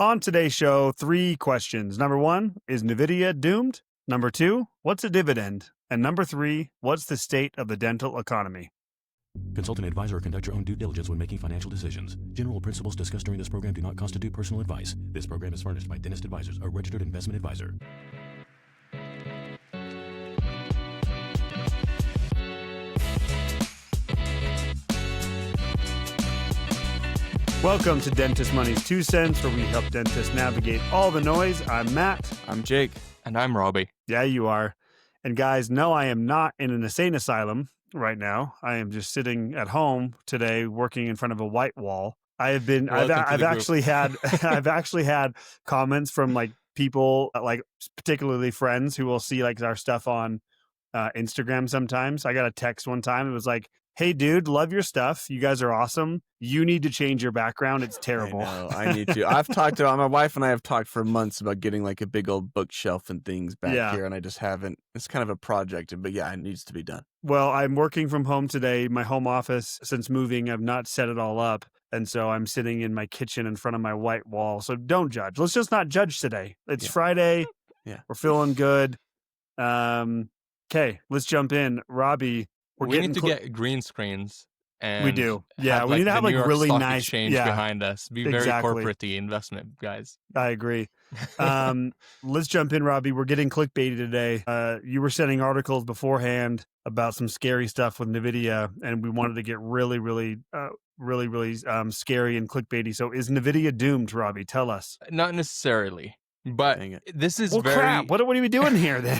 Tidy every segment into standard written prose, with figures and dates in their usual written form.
On today's show, 3 questions. Number 1, is NVIDIA doomed? Number 2, what's a dividend? And number 3, what's the state of the dental economy? Consult an advisor or conduct your own due diligence when making financial decisions. General principles discussed during this program do not constitute personal advice. This program is furnished by Dentist Advisors, a registered investment advisor. Welcome to Dentist Money's 2 cents, where we help dentists navigate all the noise. I'm Matt. I'm Jake. And I'm Rabih. Yeah, you are. And guys, no, I am not in an insane asylum right now. I am just sitting at home today working in front of a white wall. I've actually had comments from like people, like particularly friends who will see like our stuff on Instagram sometimes. I got a text one time. It was like, "Hey dude, love your stuff. You guys are awesome. You need to change your background. It's terrible." I need to. I've talked about, my wife and I have talked for months about getting like a big old bookshelf and things back here, and I just haven't. It's kind of a project, but yeah, it needs to be done. Well, I'm working from home today. My home office, since moving, I've not set it all up. And so I'm sitting in my kitchen in front of my white wall. So don't judge. Let's just not judge today. It's Friday. Yeah. We're feeling good. Okay, let's jump in. Rabih, we need to get green screens. And we do. Yeah, we need to have like really nice exchange behind us. Be very corporate-y investment, guys. I agree. Let's jump in, Rabih. We're getting clickbaity today. You were sending articles beforehand about some scary stuff with NVIDIA, and we wanted to get really scary and clickbaity. So is NVIDIA doomed, Rabih? Tell us. Not necessarily. But this is crap. What are we doing here then?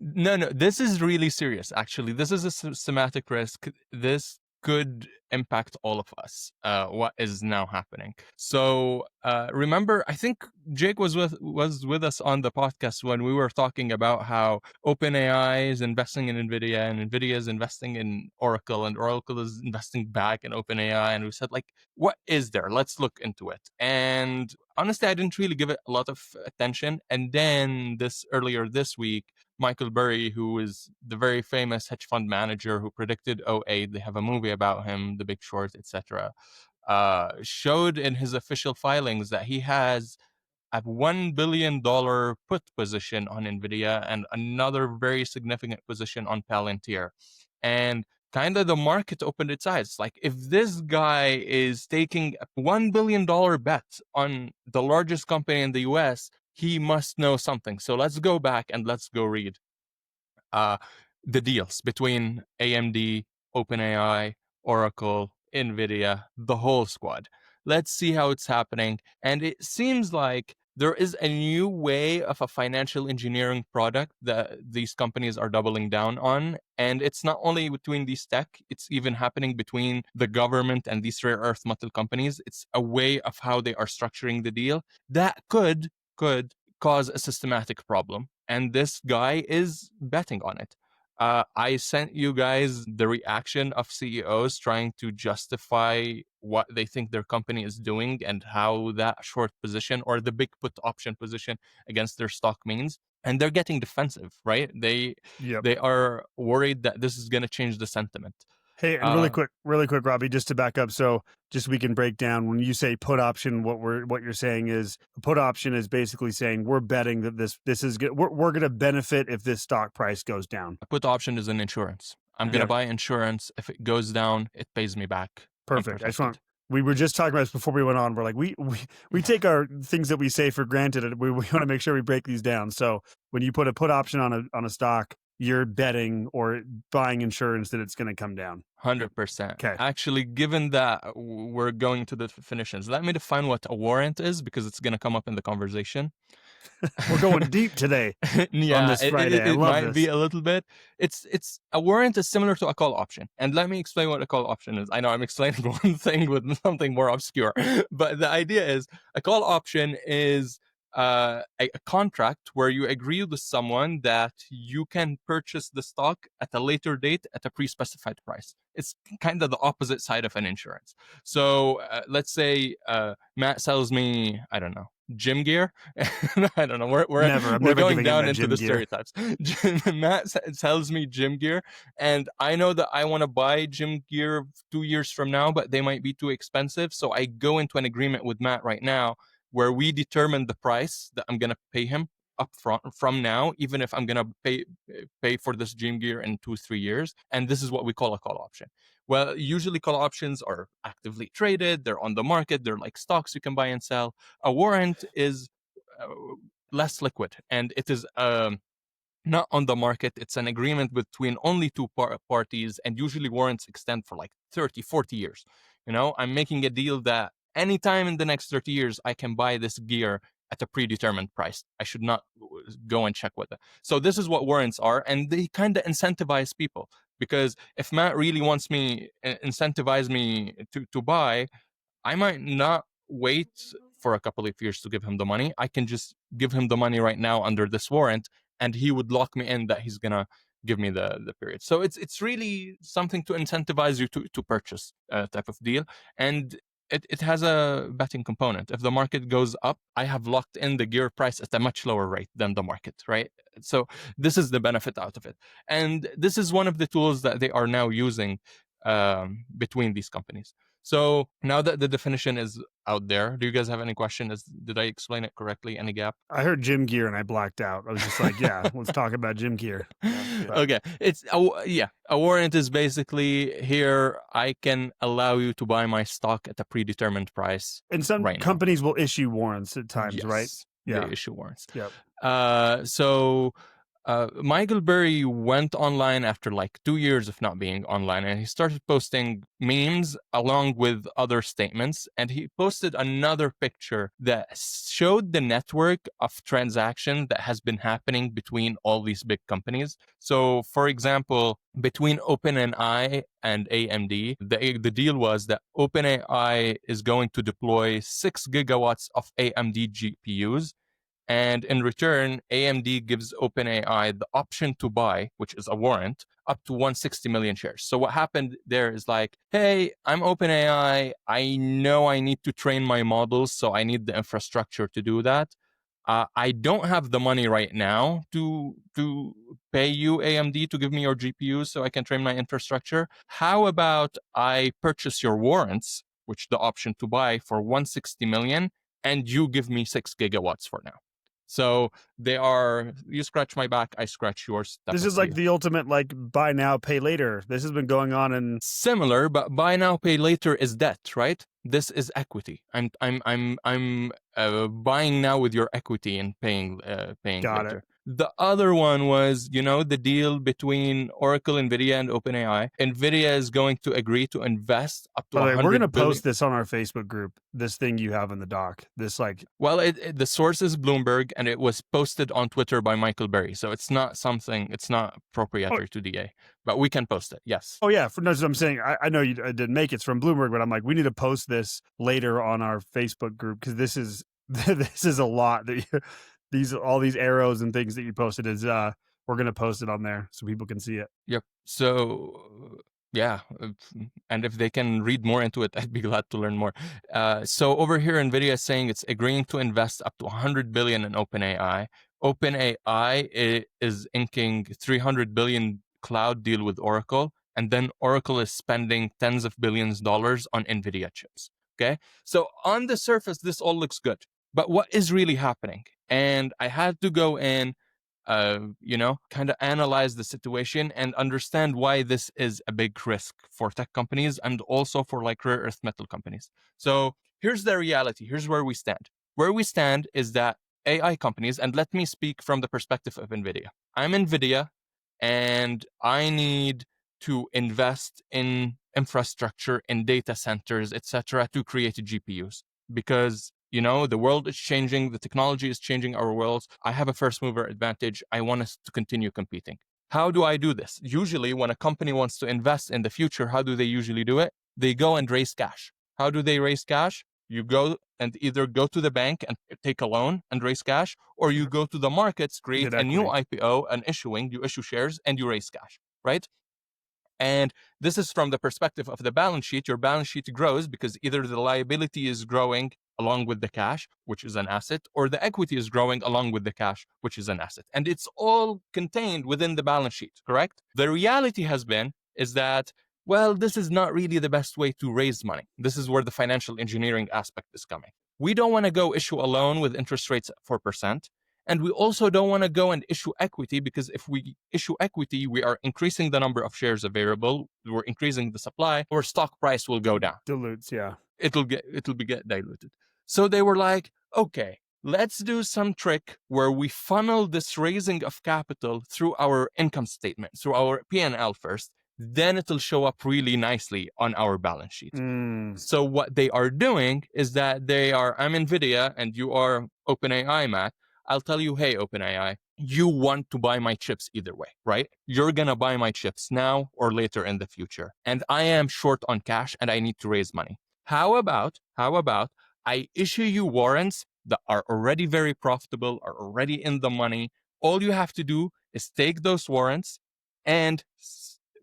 No, this is really serious, actually. This is a systematic risk. This could impact all of us, what is now happening. So remember, I think Jake was with us on the podcast when we were talking about how OpenAI is investing in NVIDIA and NVIDIA is investing in Oracle and Oracle is investing back in OpenAI. And we said, like, what is there? Let's look into it. And honestly, I didn't really give it a lot of attention. And then earlier this week, Michael Burry, who is the very famous hedge fund manager who predicted '08, they have a movie about him, The Big Short, etc., showed in his official filings that he has a $1 billion put position on NVIDIA and another very significant position on Palantir. And kind of the market opened its eyes. Like, if this guy is taking a $1 billion bet on the largest company in the US, he must know something. So let's go back and let's go read the deals between AMD, OpenAI, Oracle, NVIDIA, the whole squad. Let's see how it's happening. And it seems like there is a new way of a financial engineering product that these companies are doubling down on. And it's not only between these tech, it's even happening between the government and these rare earth metal companies. It's a way of how they are structuring the deal that could cause a systematic problem. And this guy is betting on it. I sent you guys the reaction of CEOs trying to justify what they think their company is doing and how that short position or the big put option position against their stock means. And they're getting defensive, right? They are worried that this is going to change the sentiment. Hey, and really quick, Rabih, just to back up. So just we can break down when you say put option, what you're saying is a put option is basically saying we're betting that this is good. We're going to benefit if this stock price goes down. A put option is an insurance. I'm going to buy insurance. If it goes down, it pays me back. Perfect. We were just talking about this before we went on. We're like, we take our things that we say for granted, and we want to make sure we break these down. So when you put a put option on a stock, you're betting or buying insurance that it's going to come down. 100%. Okay. Actually, given that we're going to the definitions, let me define what a warrant is because it's going to come up in the conversation. We're going deep today. Yeah, on this Friday. It might be a little bit. It's a warrant is similar to a call option. And let me explain what a call option is. I know I'm explaining one thing with something more obscure, but the idea is a call option is a contract where you agree with someone that you can purchase the stock at a later date at a pre-specified price. It's kind of the opposite side of an insurance. So let's say Matt sells me, I don't know, gym gear. I don't know. We're going down into the stereotypes. Matt sells me gym gear, and I know that I want to buy gym gear 2 years from now, but they might be too expensive. So I go into an agreement with Matt right now where we determine the price that I'm going to pay him upfront from now, even if I'm going to pay for this gym gear in 2-3 years. And this is what we call a call option. Well, usually call options are actively traded. They're on the market. They're like stocks you can buy and sell. A warrant is less liquid, and it is not on the market. It's an agreement between only two parties, and usually warrants extend for like 30-40 years. I'm making a deal that anytime in the next 30 years I can buy this gear at a predetermined price. I should not go and check with it. So this is what warrants are, and they kind of incentivize people, because if Matt really wants incentivize me to buy, I might not wait for a couple of years to give him the money. I can just give him the money right now under this warrant, and he would lock me in that he's gonna give me the period. So it's really something to incentivize you to purchase type of deal, and it has a betting component. If the market goes up, I have locked in the gear price at a much lower rate than the market, right? So this is the benefit out of it, and this is one of the tools that they are now using between these companies. So now that the definition is out there, do you guys have any questions? Did I explain it correctly? Any gap? I heard gym gear and I blacked out. I was just like, yeah, let's talk about gym gear. Okay. A warrant is basically, here I can allow you to buy my stock at a predetermined price. And some companies will issue warrants at times, yes, right? Yeah, they issue warrants. Yep. So Michael Burry went online after like 2 years of not being online, and he started posting memes along with other statements, and he posted another picture that showed the network of transaction that has been happening between all these big companies. So for example, between OpenAI and AMD, the deal was that OpenAI is going to deploy 6 gigawatts of AMD GPUs, and in return, AMD gives OpenAI the option to buy, which is a warrant, up to 160 million shares. So what happened there is like, hey, I'm OpenAI. I know I need to train my models, so I need the infrastructure to do that. I don't have the money right now to pay you, AMD, to give me your GPUs so I can train my infrastructure. How about I purchase your warrants, which the option to buy, for 160 million, and you give me 6 gigawatts for now. So they are, you scratch my back, I scratch yours. This is like the ultimate, like, buy now, pay later. This has been going on in similar, but buy now, pay later is debt, right? This is equity. I'm buying now with your equity and paying Got later. it. The other one was, the deal between Oracle, NVIDIA, and OpenAI. NVIDIA is going to agree to invest up to $100 billion. We're going to post this on our Facebook group, this thing you have in the doc. This, like... Well, the source is Bloomberg, and it was posted on Twitter by Michael Burry. So it's not proprietary to DA, but we can post it, yes. Oh, yeah. No, I'm saying, I know you didn't make it. It's from Bloomberg, but I'm like, we need to post this later on our Facebook group, because this is a lot that all these arrows and things that you posted is we're going to post it on there so people can see it. Yep. So yeah, and if they can read more into it, I'd be glad to learn more. So over here, NVIDIA is saying it's agreeing to invest up to $100 billion in OpenAI. OpenAI is inking $300 billion cloud deal with Oracle, and then Oracle is spending tens of billions of dollars on NVIDIA chips. Okay, so on the surface, this all looks good. But what is really happening? And I had to go in, kind of analyze the situation and understand why this is a big risk for tech companies and also for like rare earth metal companies. So here's the reality. Here's where we stand. Where we stand is that AI companies, and let me speak from the perspective of NVIDIA. I'm NVIDIA, and I need to invest in infrastructure, in data centers, etc., to create GPUs, because the world is changing, the technology is changing our world. I have a first mover advantage. I want us to continue competing. How do I do this? Usually when a company wants to invest in the future, how do they usually do it? They go and raise cash. How do they raise cash? You go and either go to the bank and take a loan and raise cash, or you go to the markets, create a new IPO and you issue shares and you raise cash, right? And this is from the perspective of the balance sheet. Your balance sheet grows because either the liability is growing along with the cash, which is an asset, or the equity is growing along with the cash, which is an asset. And it's all contained within the balance sheet, correct? The reality is that, well, this is not really the best way to raise money. This is where the financial engineering aspect is coming. we don't want to go issue a loan with interest rates at 4%. And we also don't want to go and issue equity, because if we issue equity, we are increasing the number of shares available. We're increasing the supply. Our stock price will go down. Dilutes, yeah. It'll get diluted. So they were like, okay, let's do some trick where we funnel this raising of capital through our income statement, through our P&L first. Then it'll show up really nicely on our balance sheet. So what they are doing is that I'm NVIDIA and you are OpenAI, Matt. I'll tell you, hey, OpenAI, you want to buy my chips either way, right? You're going to buy my chips now or later in the future. And I am short on cash and I need to raise money. How about I issue you warrants that are already very profitable, are already in the money. All you have to do is take those warrants and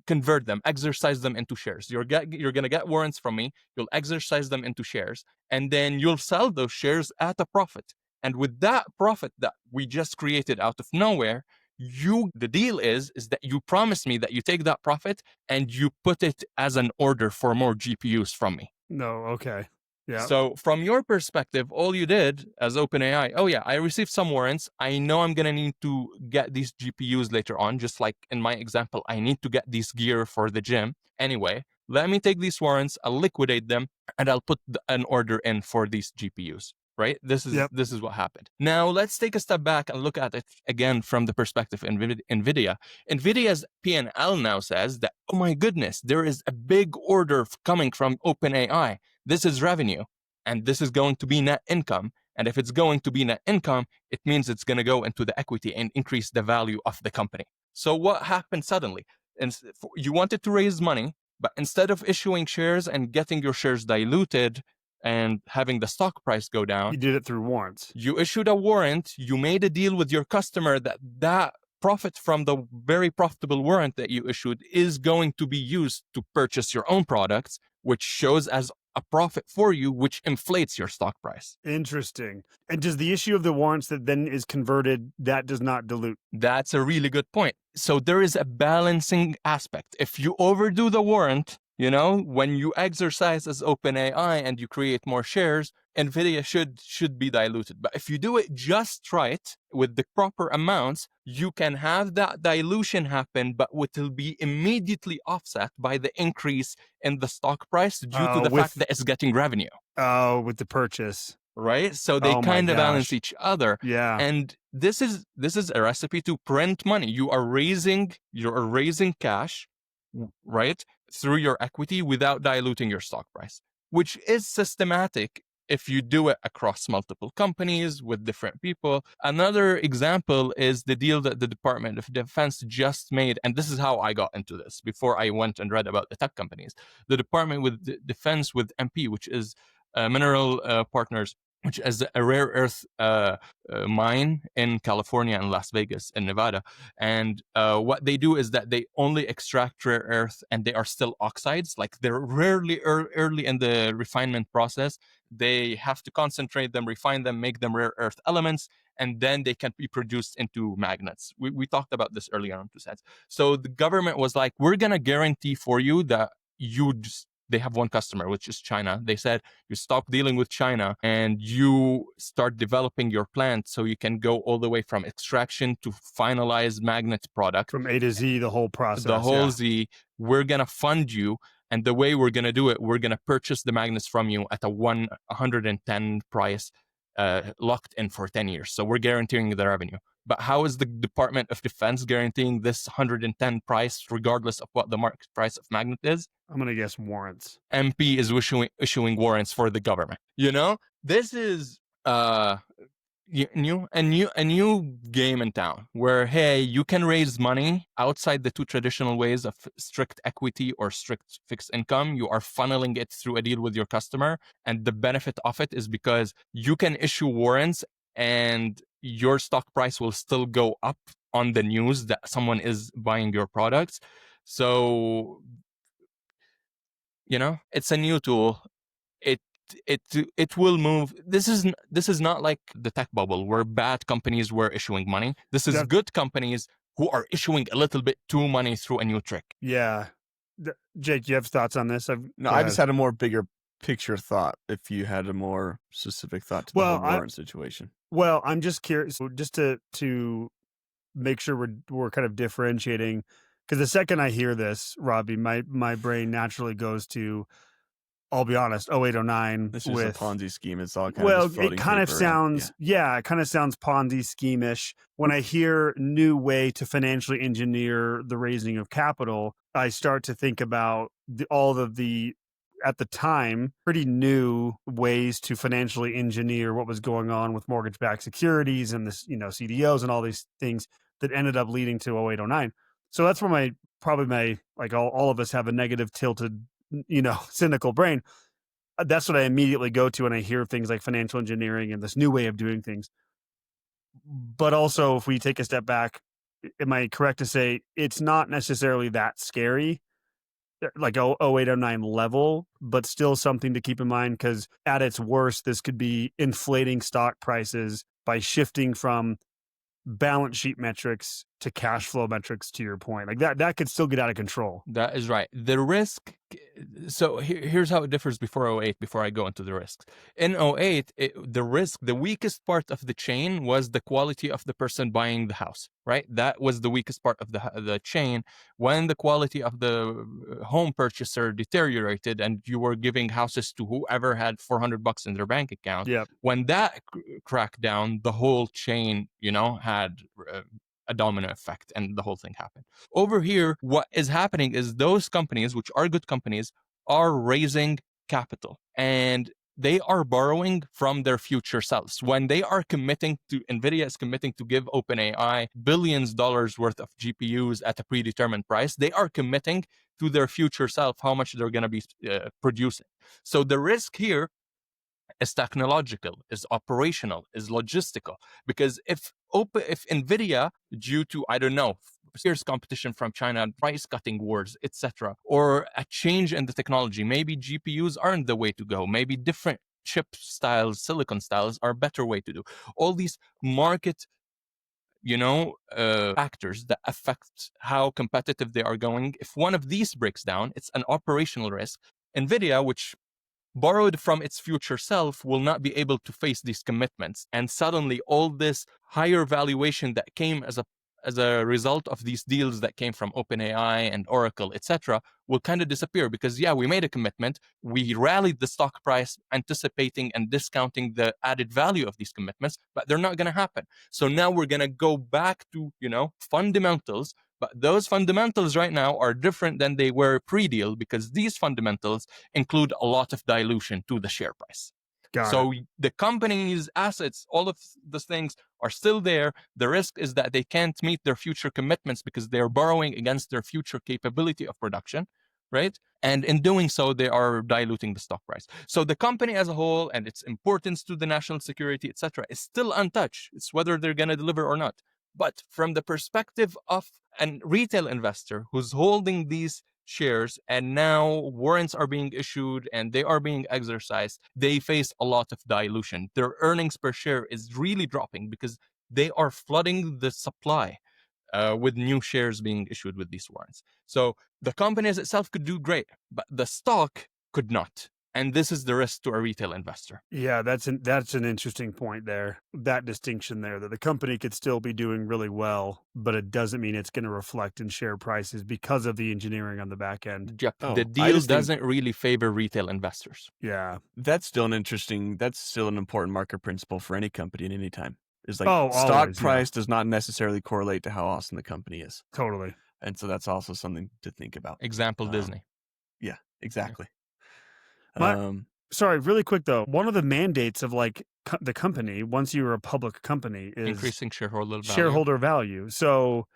convert them, exercise them into shares. You're going to get warrants from me. You'll exercise them into shares, and then you'll sell those shares at a profit. And with that profit that we just created out of nowhere, the deal is that you promise me that you take that profit and you put it as an order for more GPUs from me. No, okay. Yeah. So from your perspective, all you did as OpenAI, oh yeah, I received some warrants. I know I'm going to need to get these GPUs later on, just like in my example, I need to get these gear for the gym. Anyway, let me take these warrants, I'll liquidate them, and I'll put an order in for these GPUs. Right? This is what happened. Now, let's take a step back and look at it again from the perspective of NVIDIA. NVIDIA's P&L now says that, oh my goodness, there is a big order coming from OpenAI. This is revenue, and this is going to be net income. And if it's going to be net income, it means it's going to go into the equity and increase the value of the company. So what happened suddenly? You wanted to raise money, but instead of issuing shares and getting your shares diluted and having the stock price go down, you did it through warrants. You issued a warrant. You made a deal with your customer that profit from the very profitable warrant that you issued is going to be used to purchase your own products, which shows as a profit for you, which inflates your stock price. Interesting. And does the issue of the warrants that then is converted, that does not dilute? That's a really good point. So there is a balancing aspect. If you overdo the warrant, when you exercise as OpenAI and you create more shares, NVIDIA should be diluted. But if you do it just right with the proper amounts, you can have that dilution happen, but it will be immediately offset by the increase in the stock price due to the fact that it's getting revenue. Oh, with the purchase. Right? So they kind of balance each other. Yeah. And this is a recipe to print money. You're raising cash, right, through your equity without diluting your stock price, which is systematic if you do it across multiple companies with different people. Another example is the deal that the Department of Defense just made, and this is how I got into this before I went and read about the tech companies. The Department with Defense with MP, which is Mineral Partners, which is a rare earth mine in California and Las Vegas and Nevada. And what they do is that they only extract rare earth, and they are still oxides. Like they're rarely early in the refinement process. They have to concentrate them, refine them, make them rare earth elements, and then they can be produced into magnets. We talked about this earlier on, Tussads. So the government was like, we're going to guarantee for you that they have one customer, which is China. They said, you stop dealing with China and you start developing your plant so you can go all the way from extraction to finalized magnet product. From A to Z, the whole process. The whole Z. We're going to fund you. And the way we're going to do it, we're going to purchase the magnets from you at a 110 price, locked in for 10 years. So we're guaranteeing the revenue. But how is the Department of Defense guaranteeing this 110 price regardless of what the market price of magnet is? I'm going to guess warrants. MP is issuing warrants for the government. This is a new game in town where, hey, you can raise money outside the two traditional ways of strict equity or strict fixed income. You are funneling it through a deal with your customer. And the benefit of it is because you can issue warrants and your stock price will still go up on the news that someone is buying your products. So, it's a new tool. It will move. This is not like the tech bubble where bad companies were issuing money. This is good companies who are issuing a little bit too money through a new trick. Yeah. Jake, you have thoughts on this? I just had a more bigger picture thought if you had a more specific thought to the Well, whole warrant situation. Well, I'm just curious, just to make sure we're kind of differentiating, because the second I hear this, Rabih, my brain naturally goes to, I'll be honest, 0809 This is with a Ponzi scheme. It's all kind of well, just floating it kind of paper around. sounds, yeah, it kind of sounds Ponzi scheme-ish. When I hear new way to financially engineer the raising of capital, I start to think about all of the, at the time, pretty new ways to financially engineer what was going on with mortgage-backed securities and this, CDOs and all these things that ended up leading to 0809. So that's where probably like all of us have a negative tilted, cynical brain. That's what I immediately go to when I hear things like financial engineering and this new way of doing things. But also, if we take a step back, am I correct to say it's not necessarily that scary, like 0809 level, but still something to keep in mind, because at its worst, this could be inflating stock prices by shifting from balance sheet metrics to cash flow metrics, to your point. Like that could still get out of control. That is right. The risk, so here's how it differs before 08, before I go into the risks. In 08, the risk, the weakest part of the chain was the quality of the person buying the house, right? That was the weakest part of the chain. When the quality of the home purchaser deteriorated and you were giving houses to whoever had $400 in their bank account, Yep. when that cracked down, the whole chain, had a domino effect, and the whole thing happened. Over here, what is happening is those companies, which are good companies, are raising capital, and they are borrowing from their future selves. When they are committing to, NVIDIA is committing to give OpenAI billions dollars worth of GPUs at a predetermined price, they are committing to their future self how much they're going to be producing. So the risk here is technological, is operational, is logistical. Because if NVIDIA, due to, I don't know, fierce competition from China, price cutting wars, etc., or a change in the technology, maybe GPUs aren't the way to go, maybe different chip styles, silicon styles are a better way to do. All these market factors that affect how competitive they are going. If one of these breaks down, it's an operational risk. NVIDIA, which borrowed from its future self, will not be able to face these commitments. And suddenly all this higher valuation that came as a result of these deals that came from OpenAI and Oracle, etc., will kind of disappear because, we made a commitment. We rallied the stock price anticipating and discounting the added value of these commitments, but they're not going to happen. So now we're going to go back to, fundamentals. But those fundamentals right now are different than they were pre-deal because these fundamentals include a lot of dilution to the share price. So the company's assets, all of those things are still there. The risk is that they can't meet their future commitments because they're borrowing against their future capability of production, right? And in doing so, they are diluting the stock price. So the company as a whole and its importance to the national security, etc., is still untouched. It's whether they're going to deliver or not. But from the perspective of a retail investor who's holding these shares and now warrants are being issued and they are being exercised, they face a lot of dilution. Their earnings per share is really dropping because they are flooding the supply with new shares being issued with these warrants. So the company as itself could do great, but the stock could not. And this is the risk to a retail investor. Yeah, that's an interesting point there. That distinction there, that the company could still be doing really well, but it doesn't mean it's going to reflect in share prices because of the engineering on the back end. Yep. The deal doesn't really favor retail investors. Yeah. That's still an important market principle for any company at any time. Is like stock always, price does not necessarily correlate to how awesome the company is. Totally. And so that's also something to think about. Example, Disney. Yeah, exactly. Sorry, really quick though. One of the mandates of the company, once you're a public company, is increasing shareholder value. So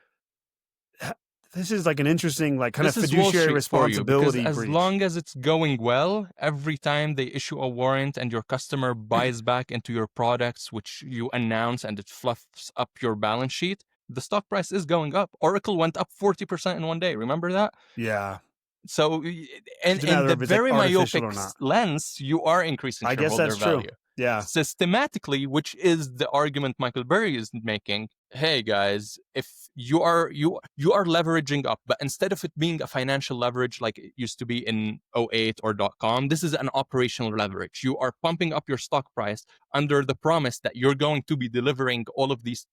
this is like an interesting, kind of fiduciary responsibility breach. As long as it's going well, every time they issue a warrant and your customer buys back into your products, which you announce and it fluffs up your balance sheet, the stock price is going up. Oracle went up 40% in one day. Remember that? Yeah. So, in the very myopic lens, you are increasing shareholder value. True. Yeah. Systematically, which is the argument Michael Burry is making, hey guys, if you are leveraging up, but instead of it being a financial leverage like it used to be in 08 or .com, this is an operational leverage. You are pumping up your stock price under the promise that you're going to be delivering all of these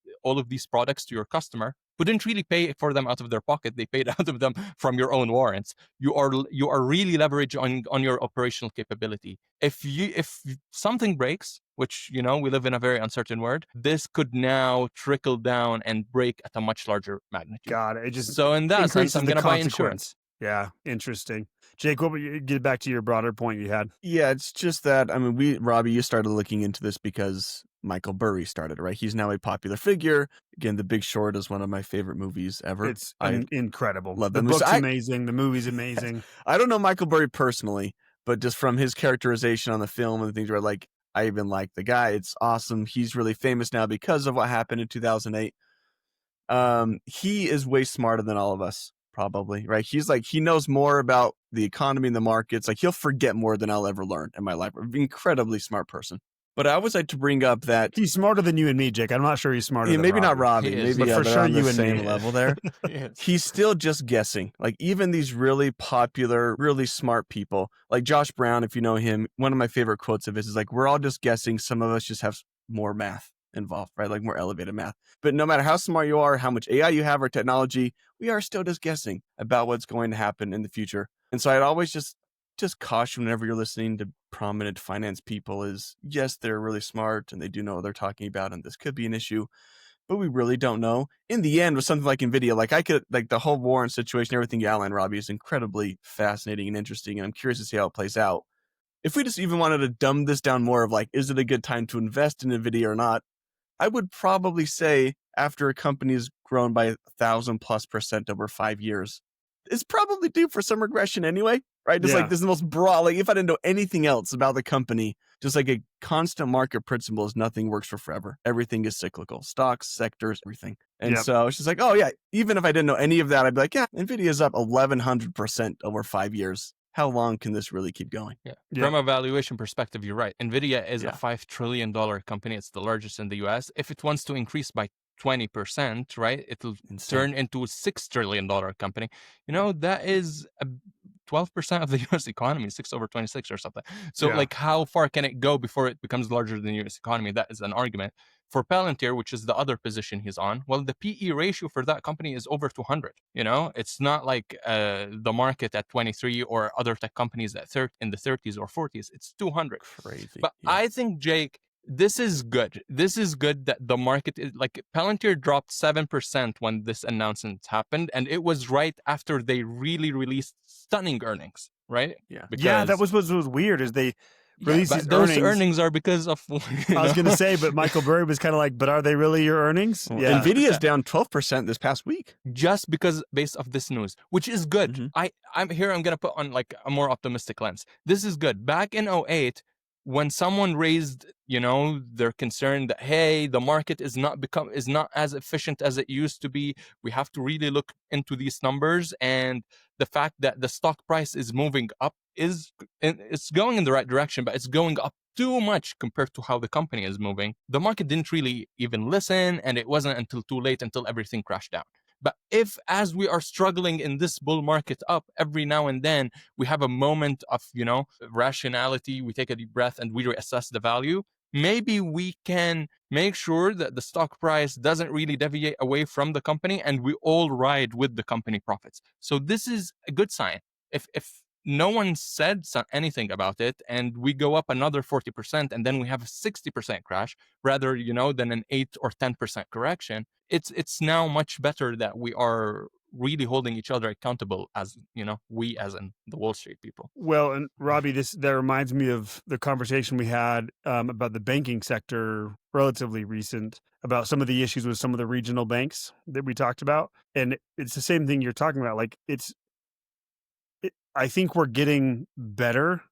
products to your customer, who didn't really pay for them out of their pocket. They paid out of them from your own warrants. You are really leveraging on your operational capability. If something breaks, which, we live in a very uncertain world, this could now trickle down and break at a much larger magnitude. God, it just so in that sense, I'm going to buy insurance. Yeah, interesting. Jake, what would you get back to your broader point you had? Yeah, it's just that, I mean, Rabih, you started looking into this because Michael Burry started, right? He's now a popular figure. Again, The Big Short is one of my favorite movies ever. It's incredible. Love the book's amazing. The movie's amazing. I don't know Michael Burry personally, but just from his characterization on the film and the things where, like, I even like the guy. It's awesome. He's really famous now because of what happened in 2008. He is way smarter than all of us, probably, right? He's like, he knows more about the economy and the markets. Like, he'll forget more than I'll ever learn in my life. Incredibly smart person. But I always like to bring up that he's smarter than you and me, Jake. I'm not sure he's smarter. Yeah, maybe than not Rabih. Maybe, but for sure on you the and same me level there. He's still just guessing. Like, even these really popular, really smart people, like Josh Brown, if you know him, one of my favorite quotes of his is like, "We're all just guessing. Some of us just have more math involved, right? Like more elevated math. But no matter how smart you are, how much AI you have or technology, we are still just guessing about what's going to happen in the future." And so I'd always just caution whenever you're listening to prominent finance people is, yes, they're really smart and they do know what they're talking about, and this could be an issue, but we really don't know. In the end, with something like NVIDIA, like the whole warrant situation, everything you outlined, Rabih, is incredibly fascinating and interesting, and I'm curious to see how it plays out. If we just even wanted to dumb this down more of like, is it a good time to invest in NVIDIA or not? I would probably say after a company has grown by 1,000+% over 5 years, it's probably due for some regression anyway, right? Just like this is the most broad, like if I didn't know anything else about the company, just like a constant market principle is nothing works for forever. Everything is cyclical, stocks, sectors, everything. And so it's just like, oh yeah, even if I didn't know any of that, I'd be like, yeah, NVIDIA is up 1,100% over 5 years. How long can this really keep going? Yeah. From a valuation perspective, you're right. NVIDIA is a $5 trillion company. It's the largest in the US. If it wants to increase by 20%, right, it'll turn into a $6 trillion company. That is 12% of the US economy, 6/26 or something. So like, how far can it go before it becomes larger than the US economy? That is an argument. For Palantir, which is the other position he's on, well, the PE ratio for that company is over 200. It's not like the market at 23 or other tech companies at in the 30s or 40s. It's 200. Crazy. But I think, Jake, this is good. This is good that the market is like, Palantir dropped 7% when this announcement happened, and it was right after they really released stunning earnings, right? Yeah. That was what was weird is they released these those earnings are because of. I was going to say, but Michael Burry was kind of like, but are they really your earnings? Well, NVIDIA is down 12% this past week. Just because based off this news, which is good. Mm-hmm. I'm going to put on like a more optimistic lens. This is good. Back in 08, when someone raised, their concern that, hey, the market is not as efficient as it used to be. We have to really look into these numbers, and the fact that the stock price is moving up it's going in the right direction, but it's going up too much compared to how the company is moving. The market didn't really even listen, and it wasn't until too late until everything crashed down. But if, as we are struggling in this bull market up, every now and then we have a moment of, rationality, we take a deep breath and we reassess the value, maybe we can make sure that the stock price doesn't really deviate away from the company and we all ride with the company profits. So this is a good sign. If no one said anything about it and we go up another 40% and then we have a 60% crash rather, than an 8 or 10% correction, it's now much better that we are really holding each other accountable as, we as in the Wall Street people. Well, and Rabih, that reminds me of the conversation we had about the banking sector, relatively recent, about some of the issues with some of the regional banks that we talked about. And it's the same thing you're talking about. Like I think we're getting better,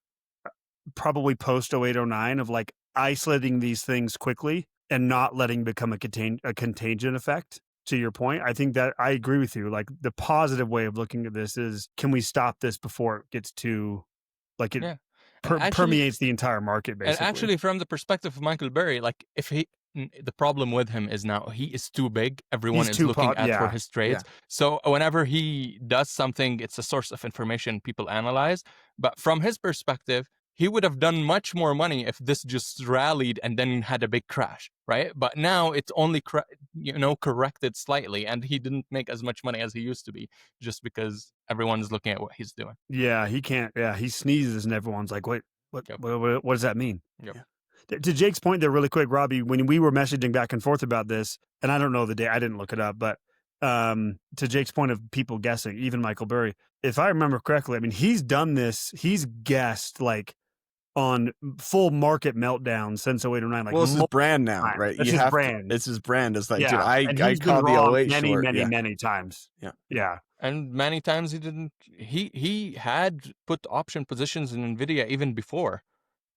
probably post 0809, of like isolating these things quickly and not letting become a contagion effect. To your point, I think that I agree with you. Like, the positive way of looking at this is, can we stop this before it gets too, like, it permeates the entire market, basically. And actually, from the perspective of Michael Burry, like, if the problem with him is now he is too big. Everyone is looking for his trades. Yeah. So whenever he does something, it's a source of information people analyze. But from his perspective, he would have done much more money if this just rallied and then had a big crash, right? But now it's only corrected slightly, and he didn't make as much money as he used to be, just because everyone's looking at what he's doing. Yeah, he can't. Yeah, he sneezes and everyone's like, "Wait, what does that mean?" Yep. To Jake's point there, really quick, Rabih, when we were messaging back and forth about this, and I don't know the day, I didn't look it up, but to Jake's point of people guessing, even Michael Burry, if I remember correctly, I mean, he's done this. He's guessed like on full market meltdown since 0809. Like, well, it's his brand now, right? It's his brand. It's his brand. It's like, Yeah. dude, I called the 08 short. Many times. Yeah. Yeah. And many times he didn't. He had put option positions in NVIDIA even before,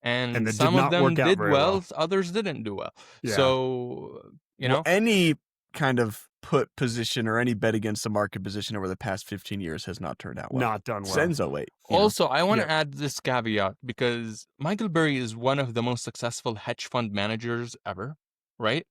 and some of them did well, others didn't do well. Yeah. So know, any kind of put position or any bet against the market position over the past 15 years has not turned out well. Not done well. Since 08. Also, I want to add this caveat, because Michael Burry is one of the most successful hedge fund managers ever, right?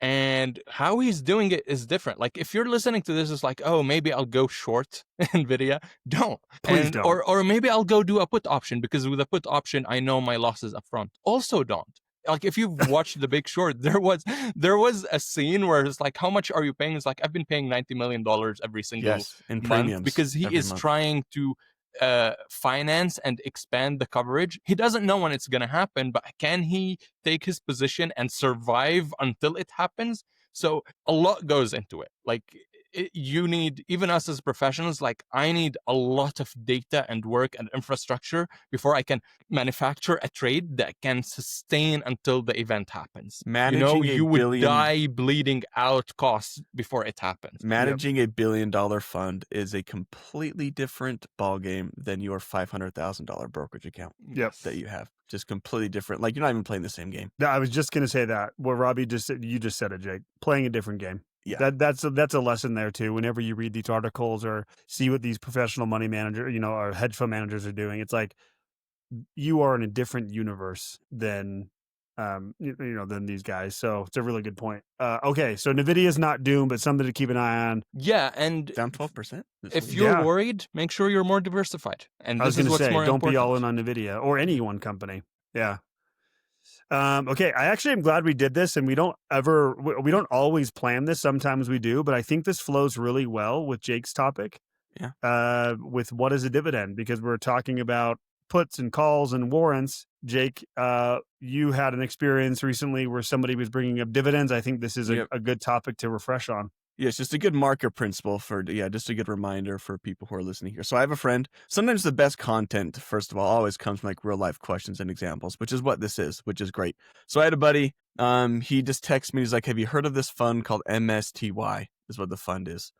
And how he's doing it is different. Like, if you're listening to this, it's like, oh, maybe I'll go short NVIDIA. Don't. Please don't. Or maybe I'll go do a put option, because with a put option, I know my losses up front. Also don't. Like, if you've watched The Big Short, there was a scene where it's like, how much are you paying? It's like, I've been paying $90 million every single in month, premiums, because he is trying to finance and expand the coverage. He doesn't know when it's going to happen, but can he take his position and survive until it happens? So a lot goes into it. Like, you need, even us as professionals, like, I need a lot of data and work and infrastructure before I can manufacture a trade that can sustain until the event happens. You would die bleeding out costs before it happens. Managing $1 billion fund is a completely different ballgame than your $500,000 brokerage account that you have. Just completely different. Like, you're not even playing the same game. I was just going to say that. What Rabih just said, you just said it, Jake. Playing a different game. Yeah, that's a lesson there too. Whenever you read these articles or see what these professional money managers, or hedge fund managers are doing, it's like you are in a different universe than than these guys. So it's a really good point. Okay, so NVIDIA is not doomed, but something to keep an eye on. Yeah, and down 12%. If you're worried, make sure you're more diversified. And I was going to say, don't be all in on NVIDIA or any one company. Yeah. Okay, I actually am glad we did this, and we don't always plan this. Sometimes we do, but I think this flows really well with Jake's topic. Yeah. With what is a dividend, because we're talking about puts and calls and warrants. Jake, you had an experience recently where somebody was bringing up dividends. I think this is a good topic to refresh on. Yeah, it's just a good marker principle just a good reminder for people who are listening here. So I have a friend. Sometimes the best content, first of all, always comes from like real life questions and examples, which is what this is, which is great. So I had a buddy, he just texted me. He's like, have you heard of this fund called MSTY? Is what the fund is.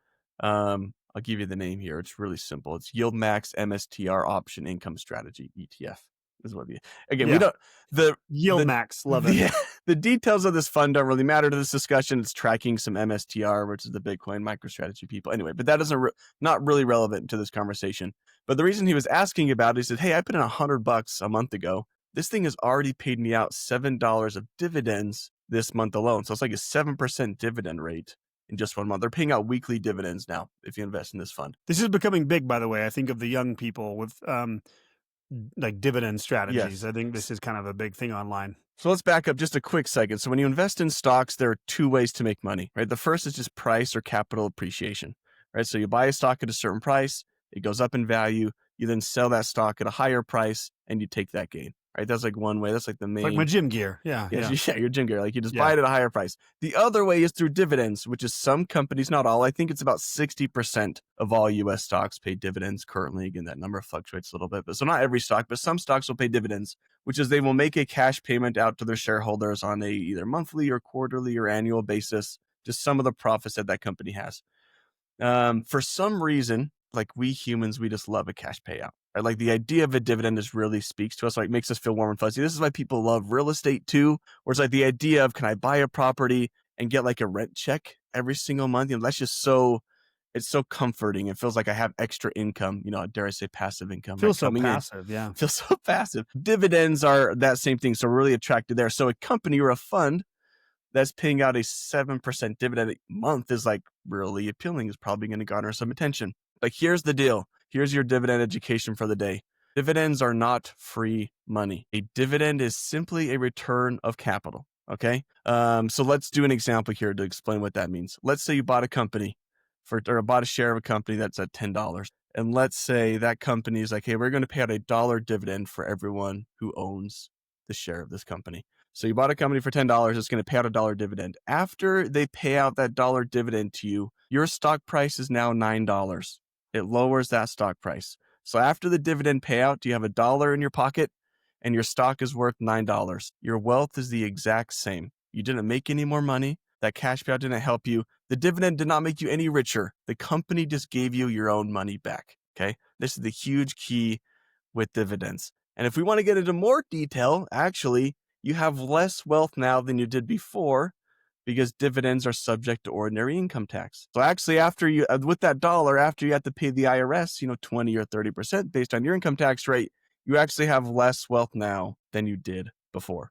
I'll give you the name here. It's really simple. It's Yield Max MSTR Option Income Strategy, ETF. Is what we don't Yield Max, love it. Yeah, the details of this fund don't really matter to this discussion. It's tracking some MSTR, which is the Bitcoin MicroStrategy people. Anyway, but that isn't not really relevant to this conversation. But the reason he was asking about it, he said, "Hey, I put in $100 a month ago. This thing has already paid me out $7 of dividends this month alone. So it's like a 7% dividend rate in just 1 month. They're paying out weekly dividends now if you invest in this fund. This is becoming big, by the way. I think of the young people with like dividend strategies. Yes. I think this is kind of a big thing online. So let's back up just a quick second. So when you invest in stocks, there are two ways to make money, right? The first is just price or capital appreciation, right? So you buy a stock at a certain price, it goes up in value, you then sell that stock at a higher price and you take that gain, right? That's like one way. That's like the main. It's like my gym gear. Yeah, your gym gear. Like you just buy it at a higher price. The other way is through dividends, which is some companies, not all. I think it's about 60% of all U.S. stocks pay dividends currently. Again, that number fluctuates a little bit, but so not every stock, but some stocks will pay dividends, which is they will make a cash payment out to their shareholders on a either monthly or quarterly or annual basis, just some of the profits that company has. For some reason, like we humans, we just love a cash payout. Right? Like the idea of a dividend just really speaks to us, like makes us feel warm and fuzzy. This is why people love real estate too, where it's like the idea of, can I buy a property and get like a rent check every single month? That's just it's so comforting. It feels like I have extra income, dare I say passive income. Feels so passive, yeah. Feels so passive. Dividends are that same thing. So we're really attracted there. So a company or a fund that's paying out a 7% dividend a month is like really appealing, is probably going to garner some attention. But here's the deal. Here's your dividend education for the day. Dividends are not free money. A dividend is simply a return of capital. Okay. So let's do an example here to explain what that means. Let's say you bought a company or bought a share of a company that's at $10. And let's say that company is like, hey, we're going to pay out $1 dividend for everyone who owns the share of this company. So you bought a company for $10, it's going to pay out $1 dividend. After they pay out that $1 dividend to you, your stock price is now $9. It lowers that stock price. So after the dividend payout, you have $1 in your pocket and your stock is worth $9. Your wealth is the exact same. You didn't make any more money. That cash payout didn't help you. The dividend did not make you any richer. The company just gave you your own money back. Okay. This is the huge key with dividends. And if we want to get into more detail, actually, you have less wealth now than you did before because dividends are subject to ordinary income tax. So actually, after you, with that $1, after you have to pay the IRS, 20 or 30% based on your income tax rate, you actually have less wealth now than you did before.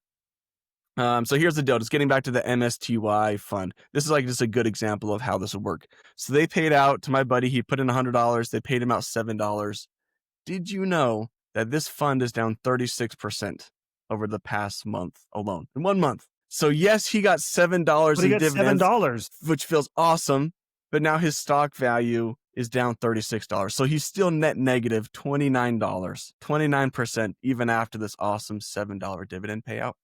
So here's the deal. Just getting back to the MSTY fund. This is like just a good example of how this would work. So they paid out to my buddy. He put in $100. They paid him out $7. Did you know that this fund is down 36% over the past month alone? In 1 month. So yes, he got $7 in dividends, $7, which feels awesome. But now his stock value is down $36. So he's still net negative $29, 29%, even after this awesome $7 dividend payout.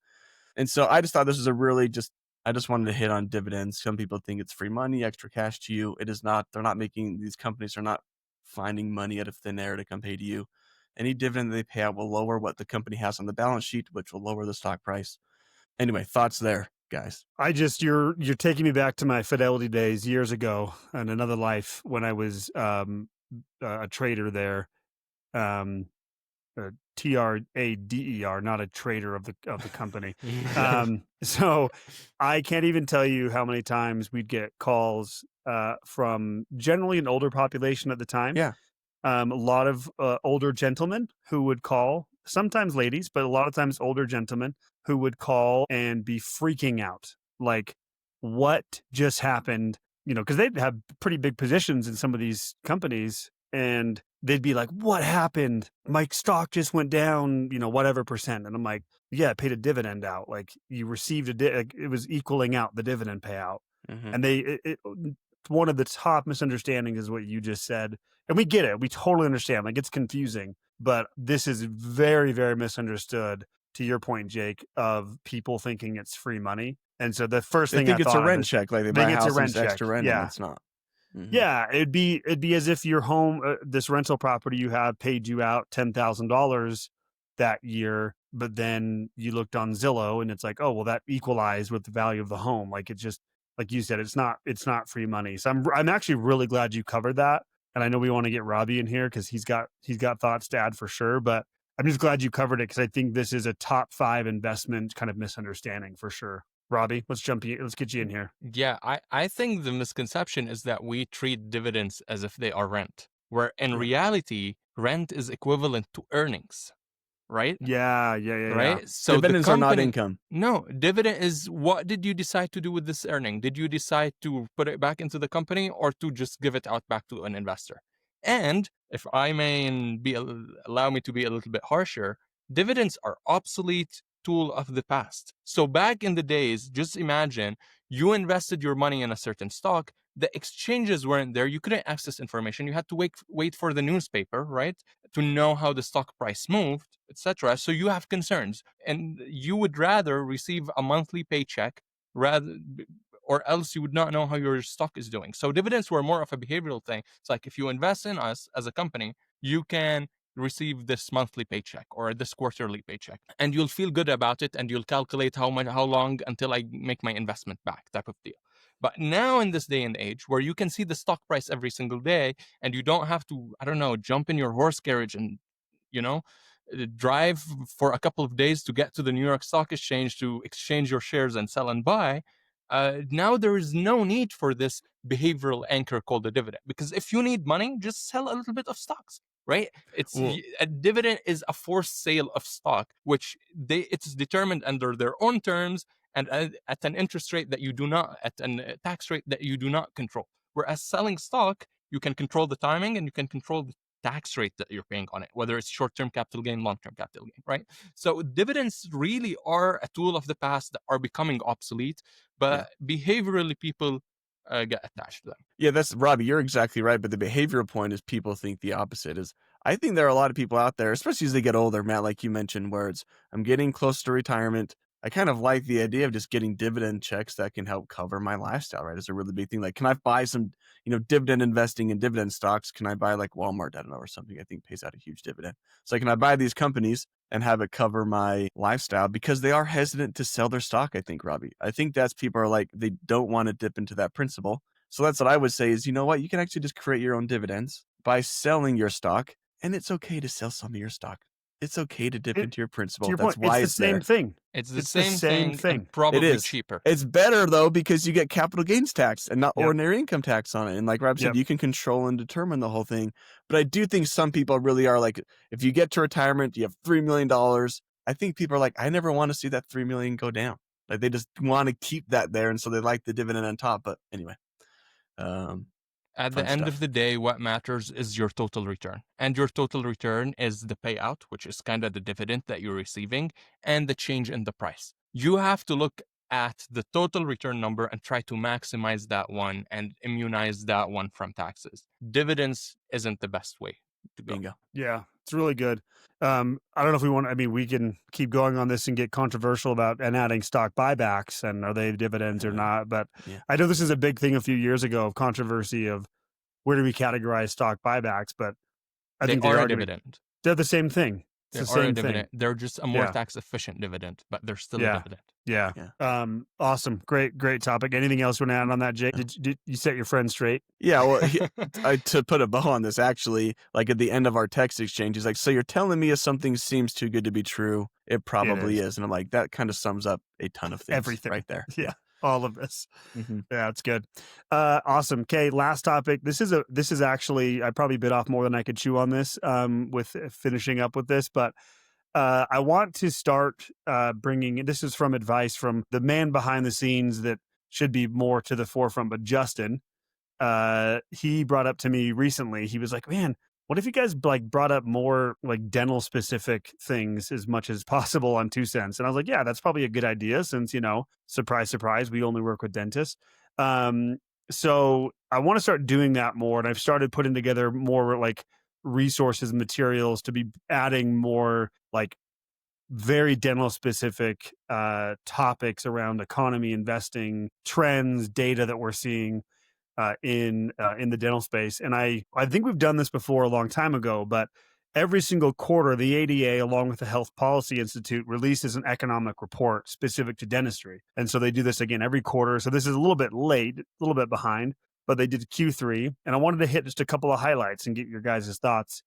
And so I just thought this was I just wanted to hit on dividends. Some people think it's free money, extra cash to you. It is not. These companies are not finding money out of thin air to come pay to you. Any dividend that they pay out will lower what the company has on the balance sheet, which will lower the stock price. Anyway, thoughts there, guys. You're taking me back to my Fidelity days years ago in another life when I was a trader there. TRADER, not a trader of the company. So I can't even tell you how many times we'd get calls from generally an older population at the time. Yeah. A lot of older gentlemen who would call, sometimes ladies, but a lot of times older gentlemen who would call and be freaking out. Like, what just happened? Because they'd have pretty big positions in some of these companies. And they'd be like, what happened? My stock just went down, whatever percent. And I'm like, yeah, I paid a dividend out. Like, you received it was equaling out the dividend payout. Mm-hmm. And one of the top misunderstandings is what you just said. And we get it. We totally understand. Like, it's confusing, but this is very, very misunderstood, to your point, Jake, of people thinking it's free money. And so the first thing I think it's a rent check. Like they buy a house and it's extra rent. Yeah. And it's not. Mm-hmm. Yeah, it'd be as if your home, this rental property you have, paid you out $10,000 that year, but then you looked on Zillow and it's like, oh, well, that equalized with the value of the home. Like, it just, like you said, it's not free money. So I'm actually really glad you covered that. And I know we want to get Rabih in here because he's got thoughts to add for sure. But I'm just glad you covered it because I think this is a top 5 investment kind of misunderstanding for sure. Rabih, let's get you in here. Yeah, I think the misconception is that we treat dividends as if they are rent, where in reality, rent is equivalent to earnings, right? Yeah. Right? So dividends are not income. No, dividend is what did you decide to do with this earning? Did you decide to put it back into the company or to just give it out back to an investor? And if I may allow me to be a little bit harsher, dividends are obsolete tool of the past. So back in the days, just imagine you invested your money in a certain stock. The exchanges weren't there. You couldn't access information. You had to wait for the newspaper, right, to know how the stock price moved, etc. So you have concerns, and you would rather receive a monthly paycheck or else you would not know how your stock is doing. So dividends were more of a behavioral thing. It's like if you invest in us as a company, you can receive this monthly paycheck or this quarterly paycheck, and you'll feel good about it, and you'll calculate how long until I make my investment back, type of deal. But now in this day and age where you can see the stock price every single day and you don't have to, jump in your horse carriage and, drive for a couple of days to get to the New York Stock Exchange to exchange your shares and sell and buy, now there is no need for this behavioral anchor called a dividend. Because if you need money, just sell a little bit of stocks. Right? A dividend is a forced sale of stock, which it's determined under their own terms, and at an interest rate that you do not, at a tax rate that you do not control. Whereas selling stock, you can control the timing and you can control the tax rate that you're paying on it, whether it's short-term capital gain, long-term capital gain, right? So dividends really are a tool of the past that are becoming obsolete, but behaviorally people get attached to them. Yeah, that's Rabih, you're exactly right. But the behavioral point is people think the opposite is. I think there are a lot of people out there, especially as they get older, Matt, like you mentioned, where it's, I'm getting close to retirement. I kind of like the idea of just getting dividend checks that can help cover my lifestyle, right? It's a really big thing. Like, can I buy some, dividend investing in dividend stocks? Can I buy like Walmart, I don't know, or something I think pays out a huge dividend. So can I buy these companies and have it cover my lifestyle? Because they are hesitant to sell their stock, I think, Rabih. I think that's people are like, they don't want to dip into that principle. So that's what I would say is, you know what? You can actually just create your own dividends by selling your stock. And it's okay to sell some of your stock. It's okay to dip into your principal. To your That's point, why it's the same there. thing. It's the same thing and It probably is cheaper. It's better though, because you get capital gains tax and not ordinary income tax on it. And like Rob said, you can control and determine the whole thing. But I do think some people really are like, if you get to retirement, you have $3 million. I think people are like, I never want to see that $3 million go down. Like they just want to keep that there. And so they like the dividend on top. But anyway. At the end of the day, what matters is your total return. And your total return is the payout, which is kind of the dividend that you're receiving, and the change in the price. You have to look at the total return number and try to maximize that one and immunize that one from taxes. Dividends isn't the best way to go. Bingo. Yeah, it's really good. I don't know if we want, we can keep going on this and get controversial about and adding stock buybacks and are they dividends or not. But I know this is a big thing a few years ago of controversy of where do we categorize stock buybacks, but I think are a dividend. They're the same thing. It's the same dividend. thing. They're just a more tax efficient dividend, but they're still a dividend. Yeah. Awesome. Great topic. Anything else you want to add on that, Jake? Did you set your friend straight? Yeah. Well, to put a bow on this, actually, like at the end of our text exchange, he's like, so you're telling me if something seems too good to be true, it probably is. And I'm like, that kind of sums up a ton of things. Everything right there. Yeah. All of this. Yeah, it's good. Awesome. Okay, last topic. This is actually, I probably bit off more than I could chew on this with finishing up with this, but I want to start bringing, this is from advice from the man behind the scenes that should be more to the forefront, but Justin, he brought up to me recently, he was like, man, what if you guys brought up more like dental specific things as much as possible on 2 cents? And I was like, yeah, that's probably a good idea since, surprise, surprise, we only work with dentists. So I want to start doing that more. And I've started putting together more like resources and materials to be adding more like very dental specific topics around economy, investing, trends, data that we're seeing in the dental space. And I think we've done this before a long time ago, but every single quarter, the ADA, along with the Health Policy Institute, releases an economic report specific to dentistry. And so they do this again every quarter. So this is a little bit late, a little bit behind, but they did Q3. And I wanted to hit just a couple of highlights and get your guys' thoughts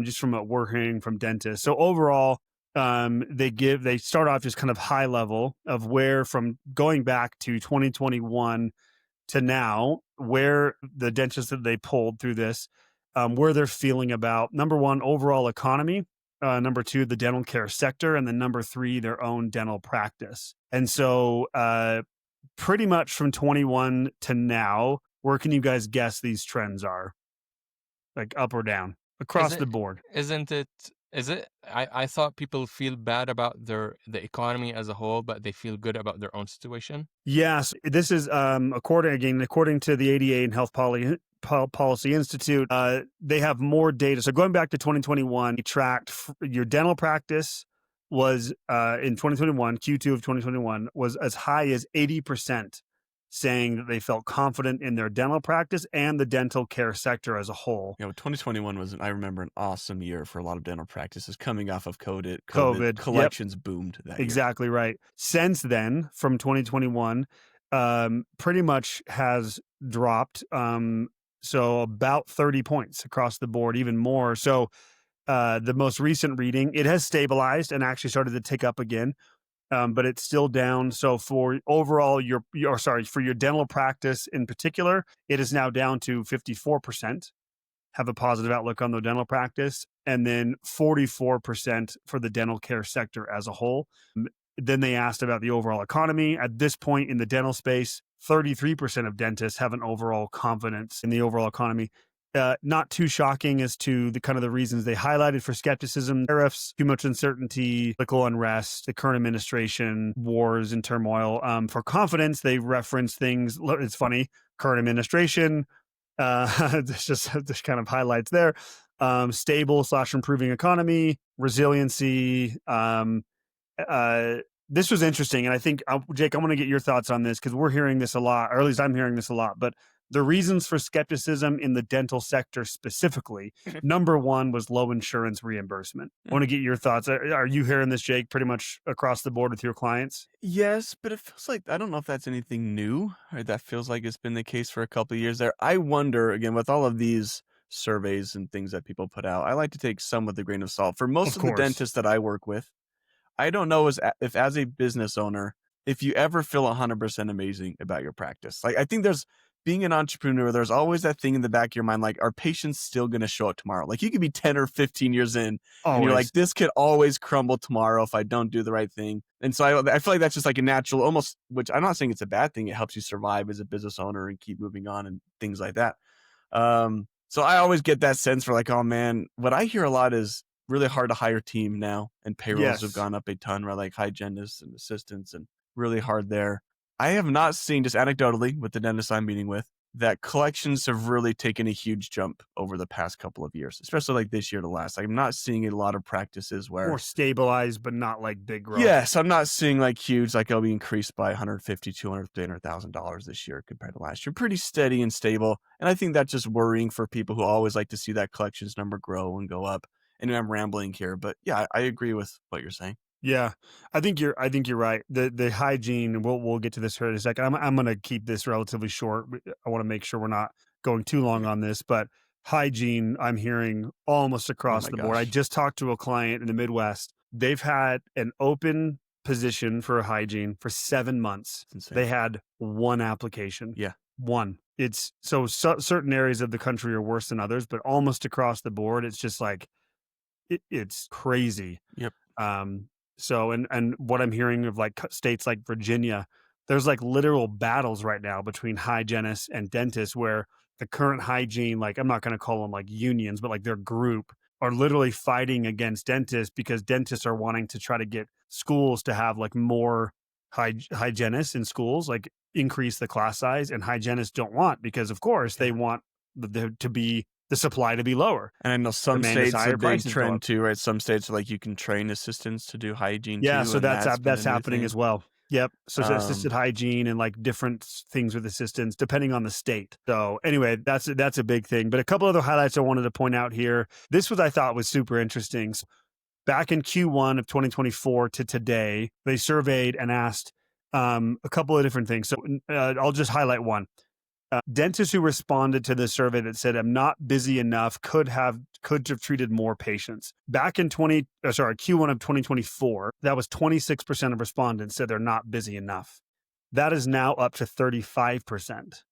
just from what we're hearing from dentists. So overall, they start off just kind of high level of where from going back to 2021 to now, where the dentists that they pulled through this, where they're feeling about, number one, overall economy, number two, the dental care sector, and then number three, their own dental practice. And so pretty much from 21 to now, where can you guys guess these trends are? Like up or down across the board? Is it? I thought people feel bad about the economy as a whole, but they feel good about their own situation. Yes, this is according to the ADA and Health Policy Institute. They have more data. So going back to 2021, they tracked your dental practice was in 2021, Q2 of 2021 was as high as 80%. Saying that they felt confident in their dental practice and the dental care sector as a whole. 2021 was, I remember, an awesome year for a lot of dental practices coming off of COVID. Collections boomed that year. Exactly right. Since then, from 2021, pretty much has dropped. So about 30 points across the board, even more. So the most recent reading, it has stabilized and actually started to tick up again. But it's still down. So for overall, for your dental practice in particular, it is now down to 54%, have a positive outlook on the dental practice, and then 44% for the dental care sector as a whole. Then they asked about the overall economy. At this point in the dental space, 33% of dentists have an overall confidence in the overall economy. Not too shocking as to the kind of the reasons they highlighted for skepticism: tariffs, too much uncertainty, political unrest, the current administration, wars and turmoil. For confidence, they reference things. It's funny, current administration. It's just kind of highlights there. Stable / improving economy, resiliency. This was interesting, and I think, Jake, I want to get your thoughts on this because we're hearing this a lot, or at least I'm hearing this a lot. But the reasons for skepticism in the dental sector specifically, number one was low insurance reimbursement. I want to get your thoughts. Are you hearing this, Jake, pretty much across the board with your clients? Yes, but it feels like, I don't know if that's anything new, or that feels like it's been the case for a couple of years there. I wonder, again, with all of these surveys and things that people put out, I like to take some with a grain of salt. For most of the dentists that I work with, I don't know if as a business owner, if you ever feel 100% amazing about your practice. Like, I think being an entrepreneur, there's always that thing in the back of your mind, like, are patients still going to show up tomorrow? Like, you could be 10 or 15 years in, and you're like, this could always crumble tomorrow if I don't do the right thing. And so I feel like that's just like a natural, almost, which I'm not saying it's a bad thing. It helps you survive as a business owner and keep moving on and things like that. So I always get that sense for like, oh man, what I hear a lot is really hard to hire team now, and payrolls have gone up a ton, right? Like hygienists and assistants, and really hard there. I have not seen, just anecdotally with the dentist I'm meeting with, that collections have really taken a huge jump over the past couple of years, especially like this year to last. Like, I'm not seeing a lot of practices where more stabilized, but not like big growth. Yes, I'm not seeing like huge, like it'll be increased by $150, $200, $300,000 this year compared to last year. Pretty steady and stable. And I think that's just worrying for people who always like to see that collections number grow and go up. And I'm rambling here, but yeah, I agree with what you're saying. Yeah, I think you're right. The hygiene, we'll get to this here in a second. I'm going to keep this relatively short. I want to make sure we're not going too long on this, but hygiene, I'm hearing almost across the board. I just talked to a client in the Midwest. They've had an open position for hygiene for 7 months. They had one application. Yeah. One. It's so certain areas of the country are worse than others, but almost across the board, it's just like, it's crazy. Yep. So, and what I'm hearing of like states like Virginia, there's like literal battles right now between hygienists and dentists where the current hygiene, like, I'm not going to call them like unions, but like their group are literally fighting against dentists because dentists are wanting to try to get schools to have like more hygienists in schools, like increase the class size, and hygienists don't want, because of course they want the supply to be lower. And I know some states a big trend too, right? Some states are like, you can train assistants to do hygiene. Yeah, too, so that's happening as well. Yep. So assisted hygiene and like different things with assistants depending on the state. So anyway, that's a big thing. But a couple other highlights I wanted to point out here. This I thought was super interesting. So back in Q1 of 2024 to today, they surveyed and asked a couple of different things. So I'll just highlight one. Dentists who responded to the survey that said, I'm not busy enough, could have treated more patients. Back in Q1 of 2024, that was 26% of respondents said they're not busy enough. That is now up to 35%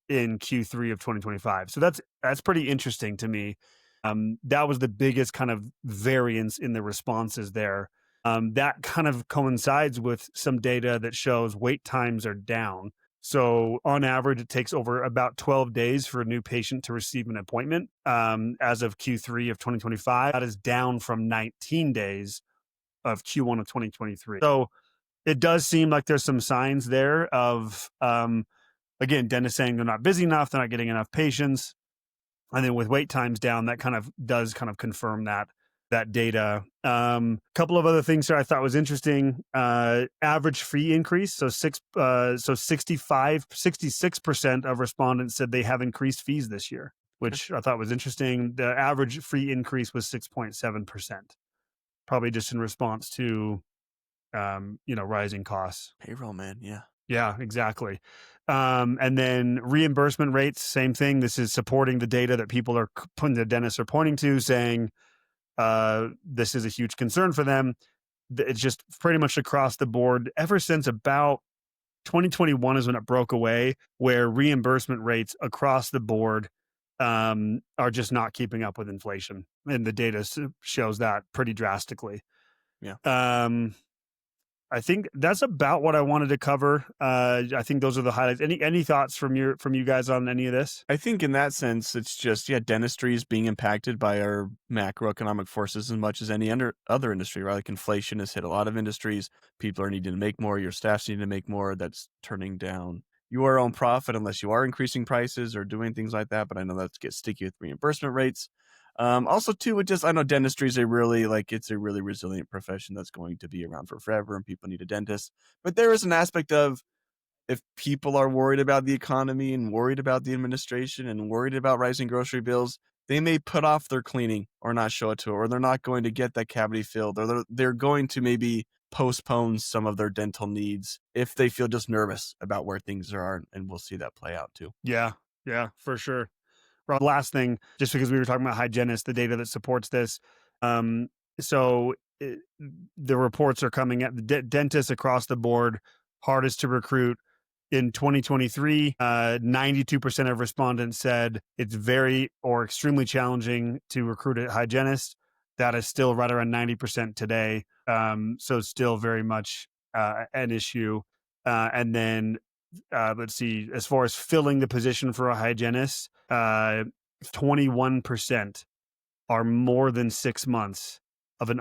in Q3 of 2025. So that's pretty interesting to me. That was the biggest kind of variance in the responses there. That kind of coincides with some data that shows wait times are down. So on average, it takes over about 12 days for a new patient to receive an appointment. As of Q3 of 2025, that is down from 19 days of Q1 of 2023. So it does seem like there's some signs there of, again, dentists saying they're not busy enough, they're not getting enough patients. And then with wait times down, that does confirm that data. Couple of other things here I thought was interesting. Average fee increase. So 66% of respondents said they have increased fees this year, which I thought was interesting. The average fee increase was 6.7%, probably just in response to, rising costs. Payroll, man. Yeah. Yeah, exactly. And then reimbursement rates, same thing. This is supporting the data that the dentists are pointing to, saying, this is a huge concern for them. It's just pretty much across the board ever since about 2021 is when it broke away, where reimbursement rates across the board are just not keeping up with inflation. And the data shows that pretty drastically. Yeah. I think that's about what I wanted to cover. I think those are the highlights. Any thoughts from you guys on any of this? I think in that sense, it's just, dentistry is being impacted by our macroeconomic forces as much as any other industry, right? Like inflation has hit a lot of industries. People are needing to make more. Your staff's needing to make more. That's turning down your own profit unless you are increasing prices or doing things like that. But I know that gets sticky with reimbursement rates. Also too, I know dentistry is it's a really resilient profession that's going to be around for forever and people need a dentist. But there is an aspect of, if people are worried about the economy and worried about the administration and worried about rising grocery bills, they may put off their cleaning or not show it to it, or they're not going to get that cavity filled, or they're going to maybe postpone some of their dental needs if they feel just nervous about where things are. And we'll see that play out too. Yeah, for sure. Rob, last thing, just because we were talking about hygienists, the data that supports this. The reports are coming at the dentists across the board, hardest to recruit. In 2023, 92% of respondents said it's very or extremely challenging to recruit a hygienist. That is still right around 90% today. So still very much an issue. And then let's see, as far as filling the position for a hygienist, 21% are more than 6 months of have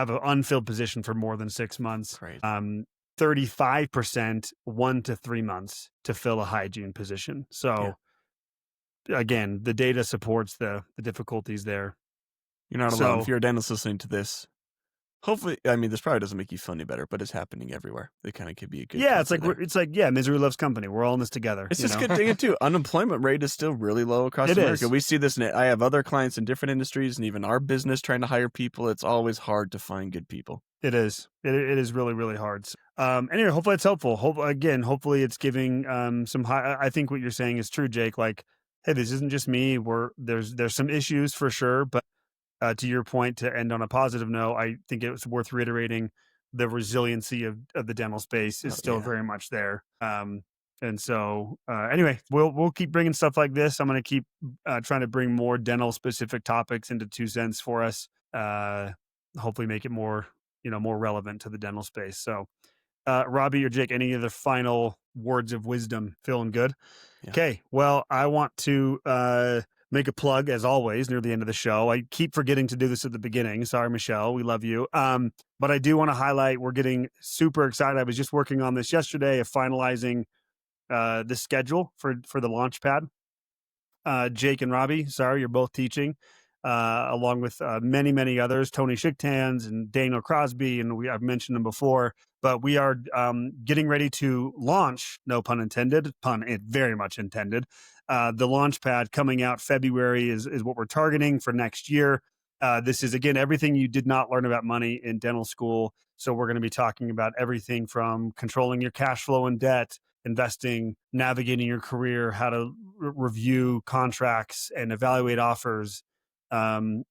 an unfilled position for more than 6 months. Great. 35% 1 to 3 months to fill a hygiene position. So again, the data supports the difficulties there. You're not alone. If you're a dentist listening to this, hopefully, I mean, this probably doesn't make you feel any better, but it's happening everywhere. It kind of could be a good. Yeah, it's like misery loves company. We're all in this together. It's just good thing too. Unemployment rate is still really low across America. We see this. I have other clients in different industries, and even our business trying to hire people. It's always hard to find good people. It is. It is really, really hard. Anyway, hopefully it's helpful. Hopefully it's giving some high. I think what you're saying is true, Jake. Like, hey, this isn't just me. There's some issues for sure, but to your point, to end on a positive note, I think it was worth reiterating the resiliency of the dental space is still very much there. And so anyway, we'll keep bringing stuff like this. I'm going to keep trying to bring more dental specific topics into 2 cents for us. Hopefully make it more relevant to the dental space. So Rabih or Jake, any other final words of wisdom? Feeling good? Yeah. Okay. Well, I want to make a plug, as always, near the end of the show. I keep forgetting to do this at the beginning. Sorry, Michelle. We love you. But I do want to highlight, we're getting super excited. I was just working on this yesterday of finalizing the schedule for the Launchpad. Jake and Rabih, sorry, you're both teaching, along with many, many others, Tony Schichtans and Daniel Crosby, and I've mentioned them before. But we are getting ready to launch, no pun intended, very much intended. The Launchpad coming out February is what we're targeting for next year. This is, again, everything you did not learn about money in dental school. So we're going to be talking about everything from controlling your cash flow and debt, investing, navigating your career, how to review contracts and evaluate offers, and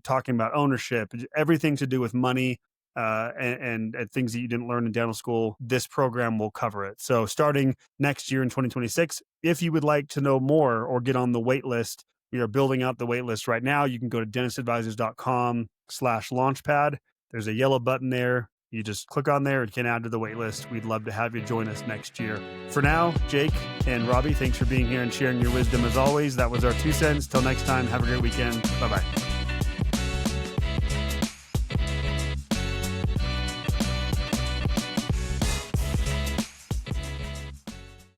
talking about ownership, everything to do with money. And things that you didn't learn in dental school, this program will cover it. So starting next year in 2026, if you would like to know more or get on the wait list, we are building out the wait list right now. You can go to dentistadvisors.com/launchpad. There's a yellow button there. You just click on there and can add to the wait list. We'd love to have you join us next year. For now, Jake and Rabih, thanks for being here and sharing your wisdom as always. That was our 2 cents. Till next time, have a great weekend. Bye-bye.